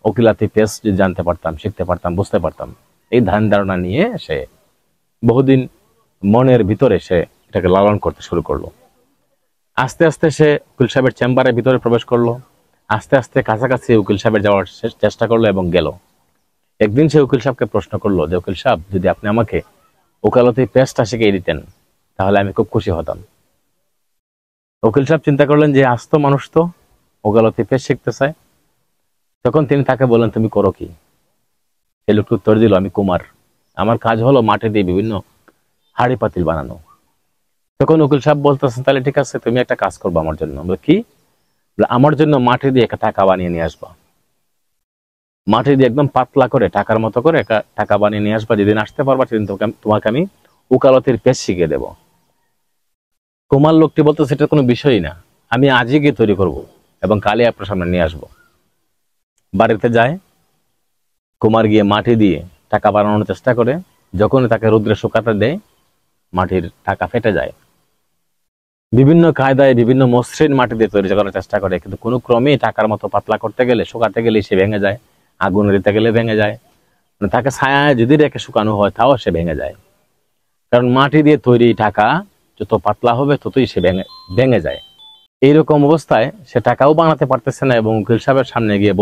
ওকিলাতি pace যদি জানতে পারতাম, শিখতে পারতাম, বুঝতে পারতাম, এই ধ্যান ধারণা নিয়ে সে বহুদিন মনের ভিতরে সে এটাকে লালন করতে শুরু করলো। আস্তে আস্তে সে উকিল সাহেবের চেম্বারের ভিতরে প্রবেশ করলো, আস্তে আস্তে কাছাকাছি উকিল সাহেবের যাওয়ার চেষ্টা করলো এবং গেল। একদিন সে উকিল সাহেবকে প্রশ্ন করলো যে, উকিল সাহেব, যদি আপনি আমাকে ওকালতি পেশটা শিখিয়ে দিতেন তাহলে আমি খুব খুশি হতাম। উকিল সাহেব চিন্তা করলেন যে আস্ত মানুষ তো ওকালতি পেশ শিখতে চায়। তখন তিনি তাকে বললেন, তুমি করো কি? সে লোকটি উত্তর দিল, আমি কুমার, আমার কাজ হলো মাটি দিয়ে বিভিন্ন হাড়ি পাতিল বানানো। তখন উকিল সাহেব বলতেছেন, তাহলে ঠিক আছে, তুমি একটা কাজ করবো আমার জন্য। কি? আমার জন্য মাটি দিয়ে একটা টাকা বানিয়ে নিয়ে আসবা। মাটি দিয়ে একদম পাতলা করে টাকার মতো করে একটা টাকা বানিয়ে নিয়ে আসবা। যেদিন আসতে পারবা সেদিন তোমাকে আমি উকালতির পেশ শিখিয়ে দেব। কুমার লোকটি বলতো, সেটা কোনো বিষয়ই না, আমি আজই গিয়ে তৈরি করব এবং কালই আপনার সামনে নিয়ে আসবো। বাড়িতে যায়, কুমার গিয়ে মাটি দিয়ে টাকা বানানোর চেষ্টা করে। যখন তাকে রৌদ্রে শুকাতে দেয়, মাটির টাকা ফেটে যায়। বিভিন্ন কায়দায় বিভিন্ন মসৃণ মাটি দিয়ে তৈরি করার চেষ্টা করে, কিন্তু কোনো ক্রমেই টাকার মতো পাতলা করতে গেলে, শুকাতে গেলে সে ভেঙে যায়, আগুন দিতে গেলে ভেঙে যায়। তাকে ছায়ায় যদি রেখে শুকানো হয় তাও সে ভেঙে যায়, কারণ মাটি দিয়ে তৈরি টাকা যত পাতলা হবে ততই সে ভেঙে যায়। এইরকম অবস্থায় সে টাকাও বানাতে পারতেছে না এবং উকিল সাহেবের সামনে গিয়ে